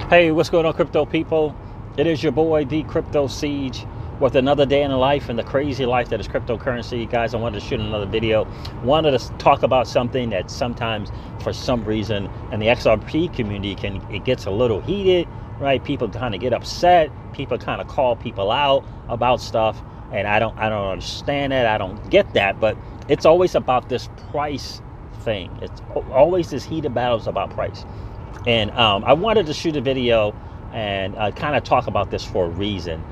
Hey, what's going on, crypto people? It is your boy, the Crypto Siege, with another day in the life and the crazy life that is cryptocurrency. Guys, I wanted to shoot another video. Wanted to talk about something that sometimes, for some reason, in the XRP community, it gets a little heated, right? People kind of get upset. People kind of call people out about stuff, and I don't understand that. I don't get that, but it's always about this price thing. It's always this heated battles about price. And I wanted to shoot a video and kind of talk about this for a reason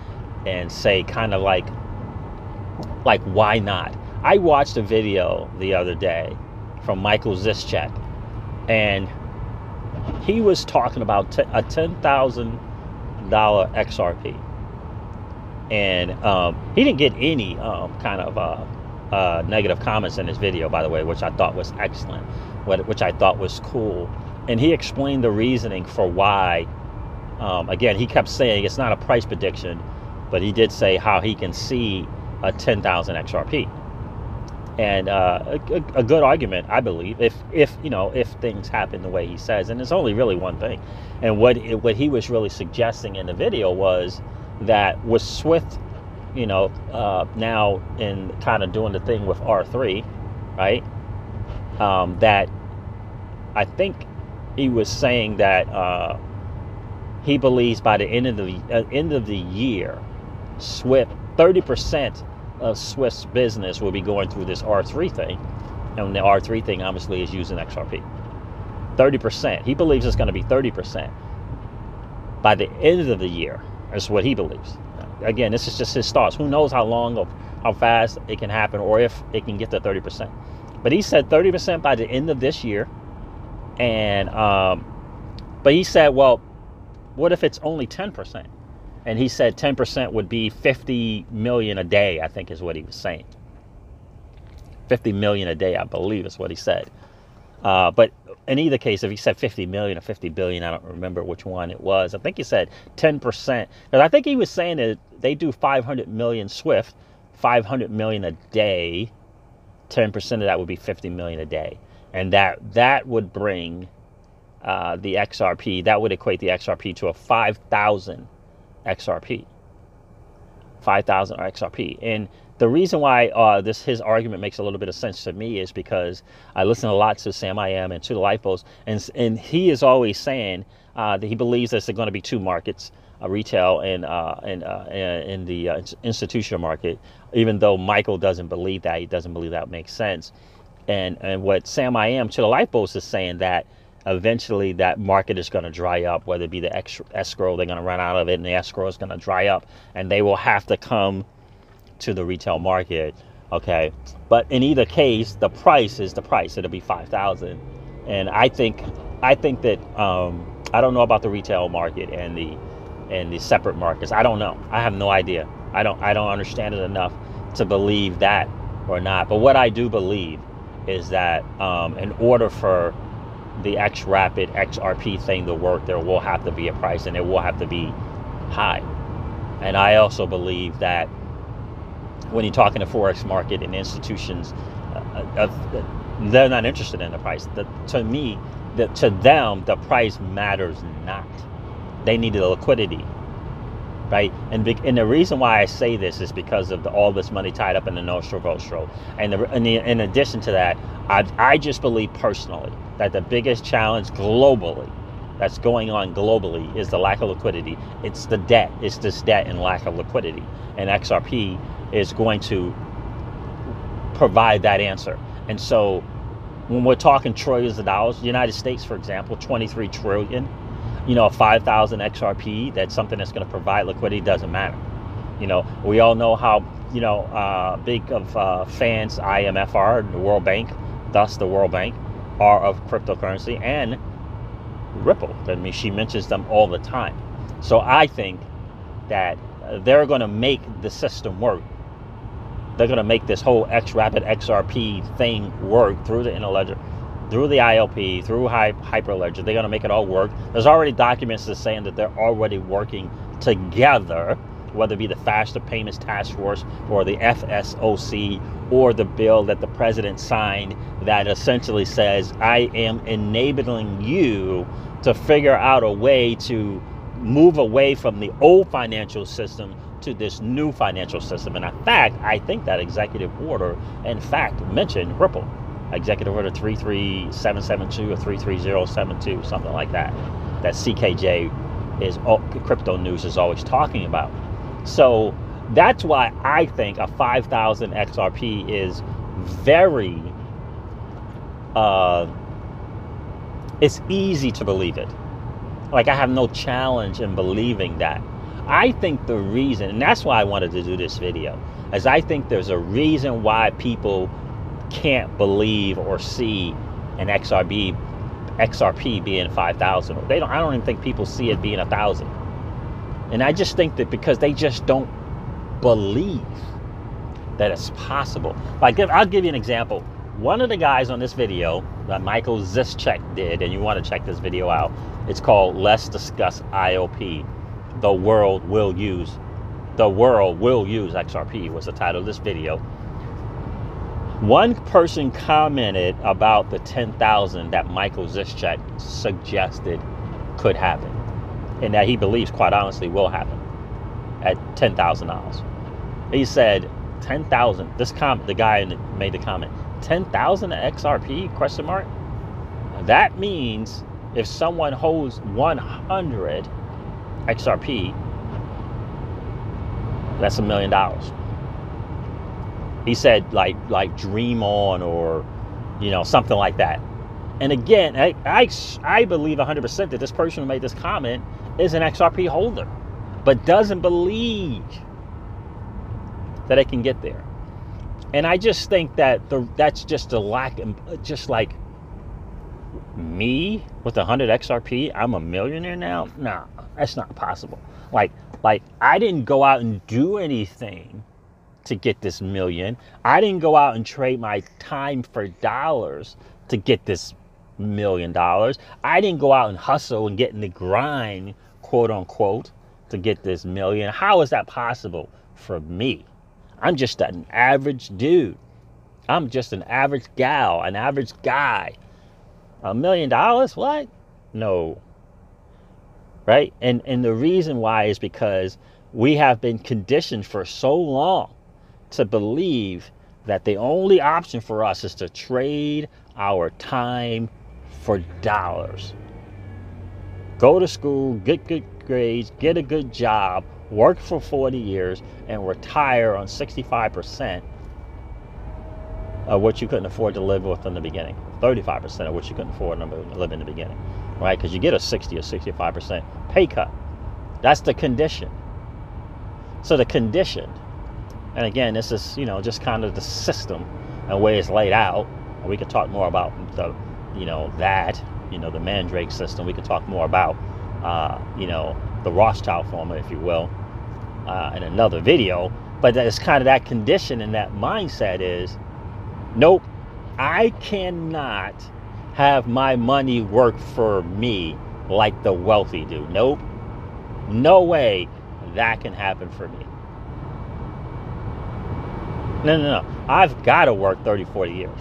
and say kind of like why not? I watched a video the other day from Michael Zischek, and he was talking about a $10,000 XRP. And he didn't get any kind of negative comments in his video, by the way, which I thought was excellent, which I thought was cool. And he explained the reasoning for why. Again, he kept saying it's not a price prediction, but he did say how he can see a 10,000 XRP. And a good argument, I believe, if things happen the way he says. And it's only really one thing. And what he was really suggesting in the video was that with Swift, now in kind of doing the thing with R3, right? That I think he was saying that he believes by the end of the year, Swift, 30% of Swift's business will be going through this R3 thing, and the R3 thing obviously is using XRP. 30%. He believes it's going to be 30% by the end of the year. That's what he believes. Again, this is just his thoughts. Who knows how long or how fast it can happen, or if it can get to 30%. But he said 30% by the end of this year. And but he said, well, what if it's only 10%? And he said 10% would be 50 million a day, I think is what he was saying. 50 million a day, I believe is what he said. But in either case, if he said 50 million or 50 billion, I don't remember which one it was. I think he said 10%. Because I think he was saying that they do 500 million Swift, 500 million a day. 10% of that would be 50 million a day. And that would bring the XRP, that would equate the XRP to a 5,000 XRP. 5,000 XRP. And the reason why his argument makes a little bit of sense to me is because I listen a lot to Sam I Am and to the Lifeboats, and he is always saying that he believes there's going to be two markets, retail and the institutional market, even though Michael doesn't believe that. He doesn't believe that makes sense. And what Sam I Am to the Lifeboats is saying that eventually that market is going to dry up, whether it be the escrow, they're going to run out of it, and the escrow is going to dry up, and they will have to come to the retail market. Okay, but in either case, the price is the price. It'll be 5,000, and I think that I don't know about the retail market and the separate markets. I don't know. I have no idea. I don't understand it enough to believe that or not. But what I do believe is that in order for the XRP thing to work, there will have to be a price, and it will have to be high. And I also believe that when you're talking to Forex market and institutions, they're not interested in the price. To me, to them, the price matters not. They need the liquidity, right? And the reason why I say this is because of all this money tied up in the Nostro. And in addition to that, I just believe personally that the biggest challenge globally that's going on globally is the lack of liquidity. It's the debt. It's this debt and lack of liquidity. And XRP is going to provide that answer. And so when we're talking trillions of dollars, the United States, for example, 23 trillion, 5,000 XRP, that's something that's going to provide liquidity, doesn't matter. We all know how, big of fans IMF are, the World Bank, thus the World Bank, are of cryptocurrency, and Ripple. I mean, she mentions them all the time. So I think that they're going to make the system work. They're going to make this whole Xrp XRP thing work through the interledger, through the ILP, through Hyperledger. They're going to make it all work. There's already documents that saying that they're already working together, whether it be the Faster Payments Task Force or the FSOC or the bill that the president signed that essentially says, I am enabling you to figure out a way to move away from the old financial system to this new financial system. And in fact, I think that executive order, in fact, mentioned Ripple. Executive Order 33772 or 33072, something like that. That CKJ is crypto news is always talking about. So that's why I think a 5,000 XRP is very, it's easy to believe it. Like, I have no challenge in believing that. I think the reason, and that's why I wanted to do this video, is I think there's a reason why people can't believe or see an XRP being 5,000. I don't even think people see it being 1,000. And I just think that because they just don't believe that it's possible. Like, I'll give you an example. One of the guys on this video that Michael Zischek did, and you want to check this video out, it's called Let's Discuss IOP. The world will use XRP was the title of this video. One person commented about the 10,000 that Michael Zischek suggested could happen, and that he believes, quite honestly, will happen at $10,000. He said 10,000. The guy made the comment, 10,000 XRP? Question mark. That means if someone holds 100 XRP, that's $1 million. He said like dream on, or something like that. And again, I believe 100% that this person who made this comment is an XRP holder, but doesn't believe that it can get there. And I just think that that's just a lack, just like me with 100 XRP, I'm a millionaire now? Nah, that's not possible. Like I didn't go out and do anything to get this million. I didn't go out and trade my time for dollars to get this $1 million. I didn't go out and hustle and get in the grind, quote unquote, to get this million. How is that possible for me? I'm just an average dude. I'm just an average gal, an average guy. $1 million? What? No. Right? And the reason why is because we have been conditioned for so long to believe that the only option for us is to trade our time for dollars. Go to school, get good grades, get a good job, work for 40 years, and retire on 65% of what you couldn't afford to live with in the beginning. 35% of what you couldn't afford to live in the beginning, right? Because you get a 60 or 65% pay cut. That's the condition. So the condition, and again, this is, just kind of the system and way it's laid out. And we could talk more about the, the Mandrake system. We could talk more about, the Rothschild formula, if you will, in another video. But it's kind of that condition and that mindset is, nope, I cannot have my money work for me like the wealthy do. Nope, no way that can happen for me. No. I've got to work 30, 40 years.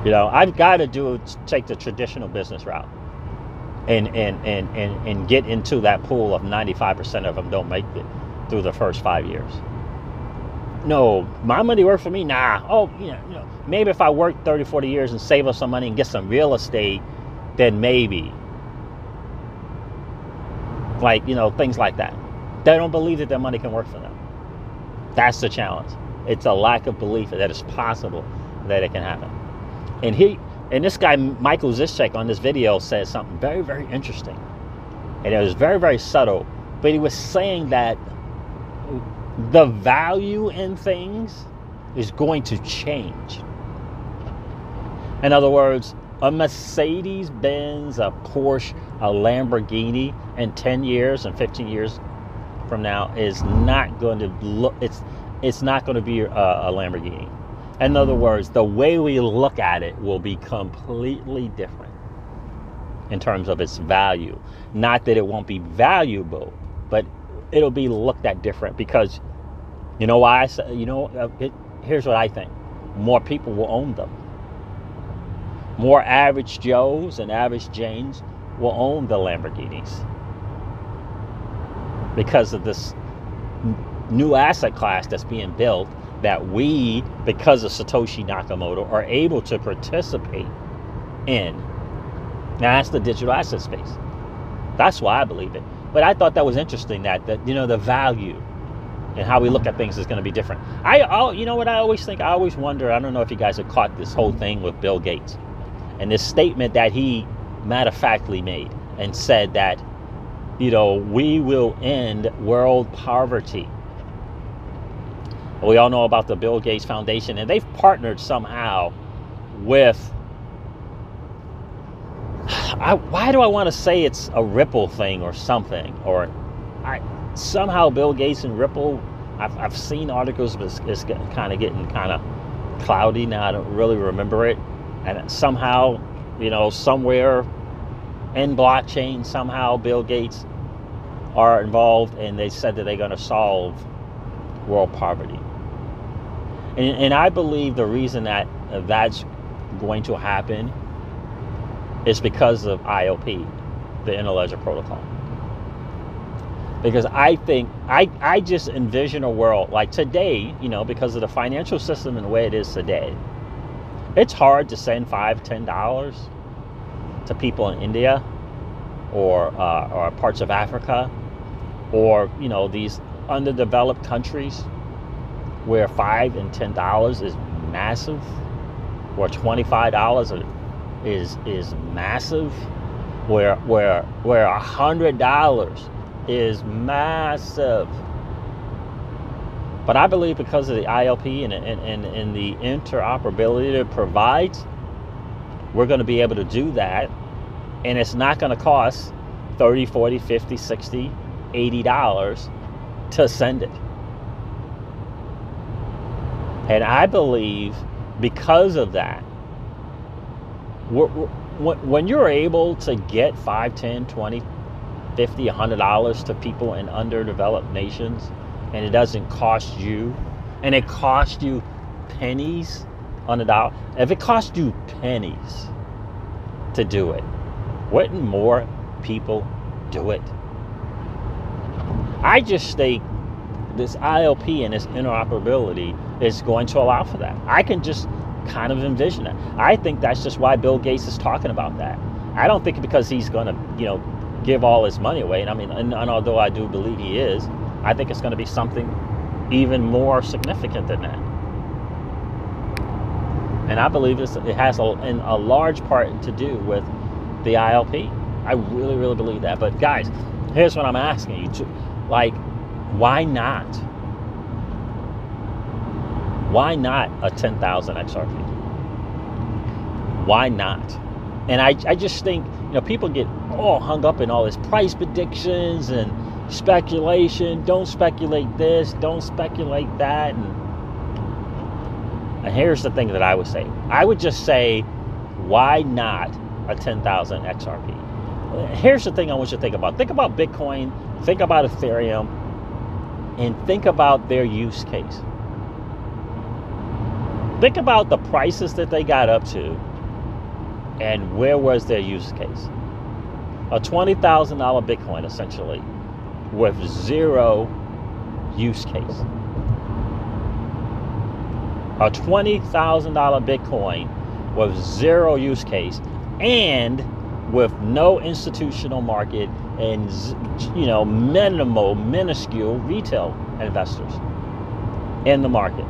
I've got to take the traditional business route and get into that pool of 95% of them don't make it through the first 5 years. No, my money work for me? Nah. Oh, maybe if I work 30, 40 years and save up some money and get some real estate, then maybe. Like, things like that. They don't believe that their money can work for them. That's the challenge. It's a lack of belief that it's possible that it can happen. And this guy, Michael Zischek, on this video said something very, very interesting. And it was very, very subtle. But he was saying that the value in things is going to change. In other words, a Mercedes-Benz, a Porsche, a Lamborghini in 10 years and 15 years from now is not going to look, it's not going to be a Lamborghini. In other words, the way we look at it will be completely different in terms of its value. Not that it won't be valuable, but it'll be looked at different because, you know why I say, here's what I think. More people will own them. More average Joes and average Janes will own the Lamborghinis because of this new asset class that's being built that we, because of Satoshi Nakamoto, are able to participate in. Now, that's the digital asset space. That's why I believe it. But I thought that was interesting that the value and how we look at things is going to be different. You know what I always think? I always wonder, I don't know if you guys have caught this whole thing with Bill Gates and this statement that he matter-of-factly made and said that, we will end world poverty. We all know about the Bill Gates Foundation, and they've partnered somehow with, why do I want to say it's a Ripple thing or something? Or somehow Bill Gates and Ripple, I've seen articles, but it's kind of getting kind of cloudy now. I don't really remember it. And somehow, somewhere in blockchain, somehow Bill Gates are involved, and they said that they're going to solve world poverty. And I believe the reason that that's going to happen is because of IOP, the Interledger Protocol. Because I think, I just envision a world like today, because of the financial system and the way it is today, it's hard to send $5, $10 to people in India or parts of Africa or, these underdeveloped countries where $5 and $10 is massive, or $25 is massive, where $100 is massive. But I believe because of the ILP and the interoperability it provides, we're going to be able to do that, and it's not going to cost $30, $40, $50, $60, $80 to send it. And I believe because of that, when you're able to get $5, $10, $20, $50, $100 to people in underdeveloped nations, and it doesn't cost you, and it costs you pennies on a dollar. If it costs you pennies to do it, wouldn't more people do it? I just think this ILP and this interoperability is going to allow for that. I can just kind of envision it. I think that's just why Bill Gates is talking about that. I don't think because he's going to, give all his money away. And although I do believe he is, I think it's going to be something even more significant than that. And I believe it has a large part to do with the ILP. I really, really believe that. But guys, here's what I'm asking you to, why not? Why not a 10,000 XRP? Why not? And I just think, people get all hung up in all this price predictions and speculation. Don't speculate this, don't speculate that. And here's the thing that I would say. I would just say, why not a 10,000 XRP? Here's the thing I want you to think about. Think about Bitcoin, think about Ethereum, and think about their use case. Think about the prices that they got up to and where was their use case. A $20,000 Bitcoin, essentially, with zero use case. A $20,000 Bitcoin with zero use case and with no institutional market and, minuscule retail investors in the market.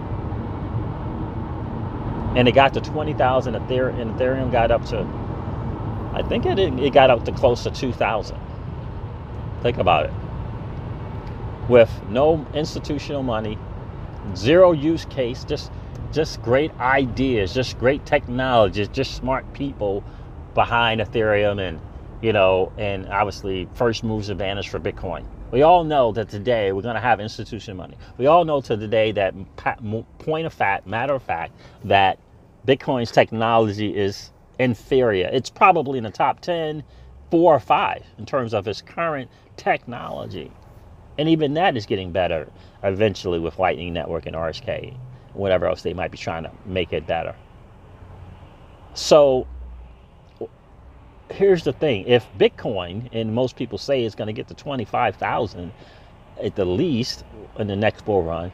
And it got to 20,000. Ethereum got up to, I think it got up to close to 2,000. Think about it. With no institutional money, zero use case, just great ideas, just great technologies, just smart people behind Ethereum, and and obviously first moves advantage for Bitcoin. We all know that today we're going to have institutional money. We all know to today that matter of fact, that Bitcoin's technology is inferior. It's probably in the top 10, 4 or 5 in terms of its current technology. And even that is getting better eventually with Lightning Network and RSK, whatever else they might be trying to make it better. So here's the thing. If Bitcoin, and most people say it's going to get to 25,000 at the least in the next bull run,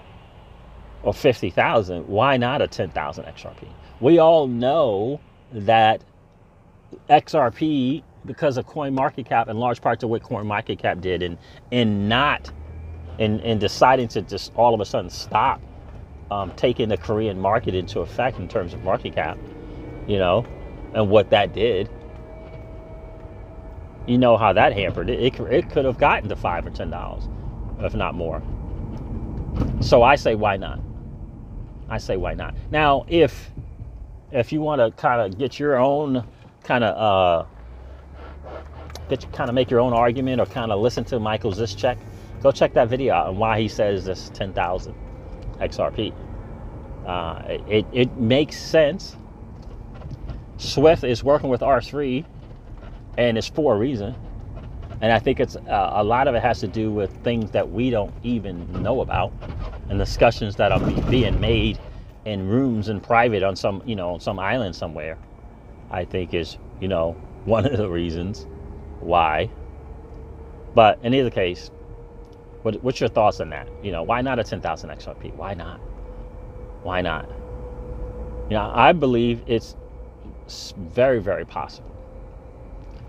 or 50,000, why not a 10,000 XRP? We all know that XRP, because of CoinMarketCap, in large part to what CoinMarketCap did, and deciding to just all of a sudden stop taking the Korean market into effect in terms of market cap, you know, and what that did. You know how that hampered it. It could have gotten to $5 or $10, if not more. So I say, why not? I say, why not? Now, if you want to kind of get your own kind of make your own argument, or kind of listen to Michael Zischek, go check that video out on why he says this 10,000 XRP. It makes sense. Swift is working with R3, and it's for a reason. And I think it's a lot of it has to do with things that we don't even know about, and discussions that are being made in rooms in private on some, on some island somewhere. I think is, one of the reasons why. But in either case, what's your thoughts on that? Why not a 10,000 XRP? Why not? Why not? I believe it's very, very possible.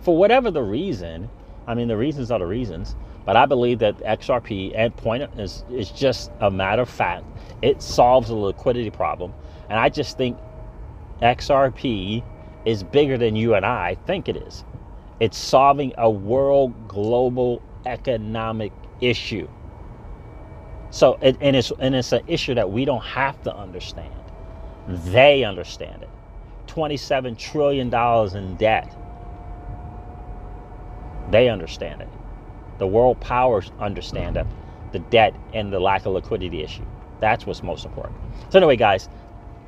For whatever the reason, the reasons are the reasons, but I believe that XRP and point is just a matter of fact. It solves a liquidity problem. And I just think XRP is bigger than you and I think it is. It's solving a world global economic issue. So, and it's an issue that we don't have to understand. They understand it. $27 trillion in debt. They understand it. The world powers understand it. The debt and the lack of liquidity issue. That's what's most important. So anyway, guys,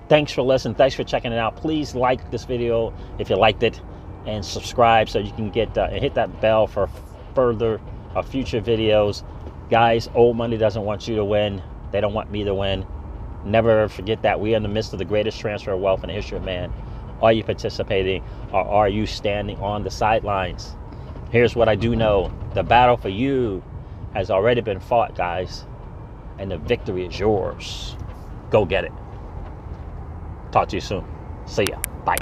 thanks for listening. Thanks for checking it out. Please like this video if you liked it, and subscribe so you can get and hit that bell for further future videos. Guys, old money doesn't want you to win. They don't want me to win. Never forget that we are in the midst of the greatest transfer of wealth in the history of man. Are you participating, or are you standing on the sidelines? Here's what I do know. The battle for you has already been fought, guys, and the victory is yours. Go get it. Talk to you soon. See ya. Bye.